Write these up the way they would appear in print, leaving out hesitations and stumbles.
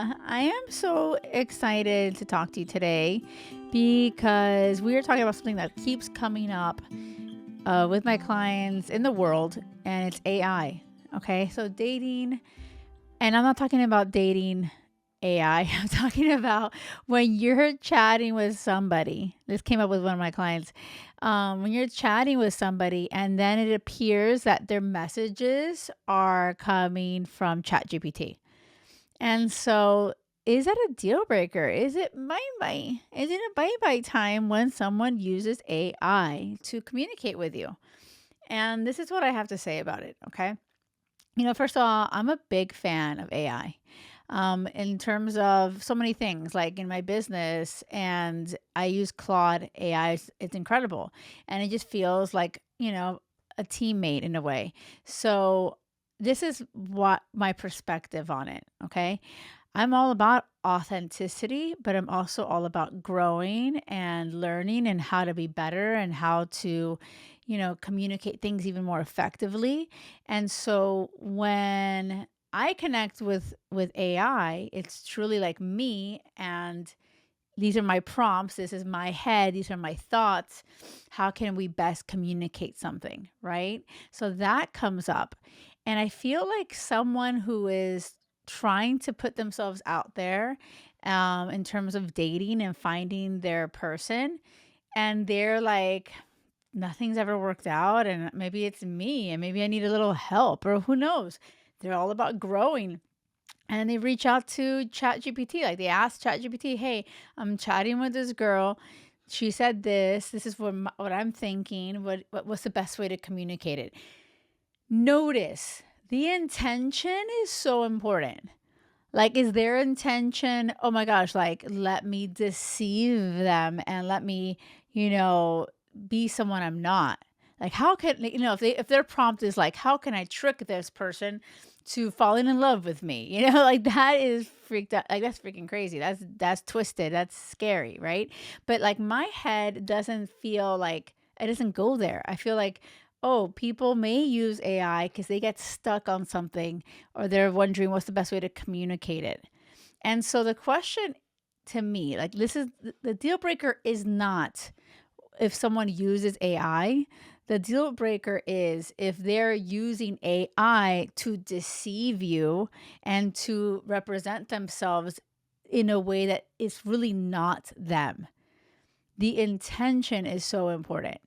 I am so excited to talk to you today because we are talking about something that keeps coming up with my clients in the world, and it's AI. Okay, so dating, and I'm not talking about dating AI. I'm talking about when you're chatting with somebody. This came up with one of my clients. When you're chatting with somebody, and then it appears that their messages are coming from ChatGPT. And so, is that a deal breaker? Is it bye? Is it a bye time when someone uses AI to communicate with you? And this is what I have to say about it. Okay. First of all, I'm a big fan of AI in terms of so many things, like in my business, and I use Claude AI. It's incredible. And it just feels like, a teammate in a way. So, this is what my perspective on it. Okay. I'm all about authenticity, but I'm also all about growing and learning and how to be better and how to, communicate things even more effectively. And so when I connect with AI, it's truly like me, and these are my prompts, this is my head, these are my thoughts. How can we best communicate something, right? So that comes up. And I feel like someone who is trying to put themselves out there in terms of dating and finding their person, and they're like, nothing's ever worked out, and maybe it's me, and maybe I need a little help, or who knows. They're all about growing, and they reach out to ChatGPT. Like, they ask ChatGPT, "Hey, I'm chatting with this girl. She said this. This is what I'm thinking. What's the best way to communicate it?" Notice the intention is so important. Like, is their intention, oh my gosh, like, let me deceive them and let me, you know, be someone I'm not? Like, how can, if their prompt is like, how can I trick this person to falling in love with me? Like, that is freaked out. Like, that's freaking crazy. That's twisted. That's scary, right? But like, my head doesn't feel like it doesn't go there. I feel like, oh, people may use AI because they get stuck on something, or they're wondering what's the best way to communicate it. And so the question to me, like, this is the deal breaker is not if someone uses AI. The deal breaker is if they're using AI to deceive you and to represent themselves in a way that is really not them. The intention is so important.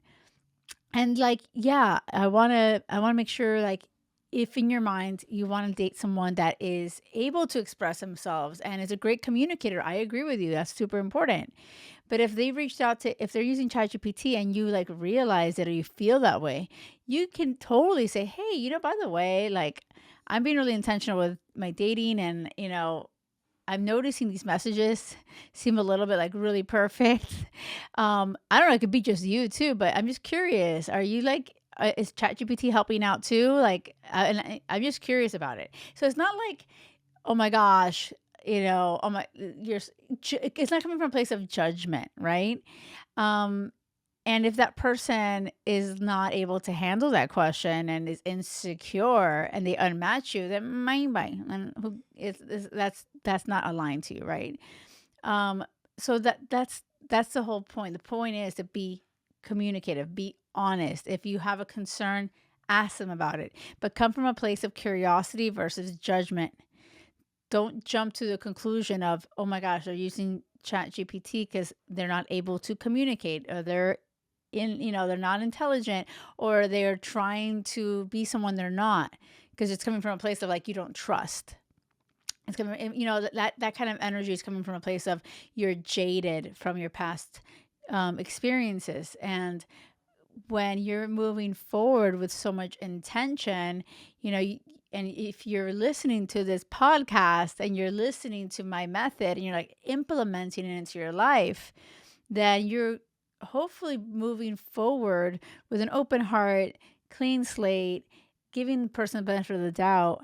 And like, yeah, I want to make sure, like, if in your mind you want to date someone that is able to express themselves and is a great communicator, I agree with you. That's super important. But if they're using ChatGPT and you like realize it or you feel that way, you can totally say, "Hey, by the way, like, I'm being really intentional with my dating, and I'm noticing these messages seem a little bit like really perfect." I don't know, it could be just you too, but I'm just curious. Are you like, is ChatGPT helping out too? Like, I'm just curious about it. So it's not like, oh my gosh, oh my, it's not coming from a place of judgment, right? Um, and if that person is not able to handle that question and is insecure and they unmatch you, then mind, and that's not aligned to you, right? Um, so that's the whole point. The point is to be communicative, be honest. If you have a concern, ask them about it, but come from a place of curiosity versus judgment. Don't jump to the conclusion of, oh my gosh, they're using Chat GPT because they're not able to communicate, or they're not intelligent, or they're trying to be someone they're not, because it's coming from a place of like, you don't trust. It's coming, that kind of energy is coming from a place of you're jaded from your past experiences. And when you're moving forward with so much intention, and if you're listening to this podcast and you're listening to my method and you're like implementing it into your life, then you're hopefully moving forward with an open heart, clean slate, giving the person the benefit of the doubt,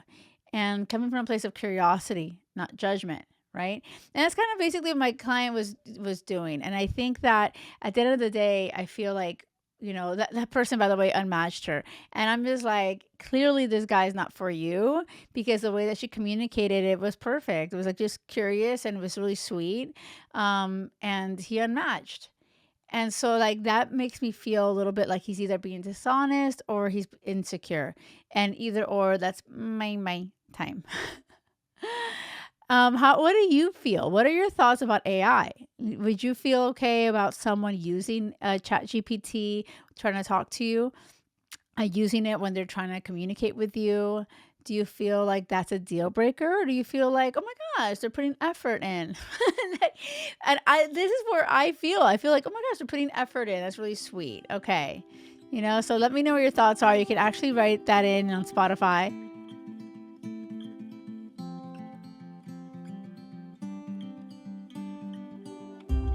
and coming from a place of curiosity, not judgment, right? And that's kind of basically what my client was doing. And I think that at the end of the day, I feel like that person, by the way, unmatched her. And I'm just like, clearly this guy's not for you, because the way that she communicated it was perfect. It was like just curious and it was really sweet. And he unmatched. And so like that makes me feel a little bit like he's either being dishonest or he's insecure. And either or, that's my time. What do you feel? What are your thoughts about AI? Would you feel okay about someone using ChatGPT trying to talk to you, using it when they're trying to communicate with you? Do you feel like that's a deal breaker, or do you feel like, oh my gosh, they're putting effort in? And this is where I feel like, oh my gosh, they're putting effort in. That's really sweet. Okay. So let me know what your thoughts are. You can actually write that in on Spotify.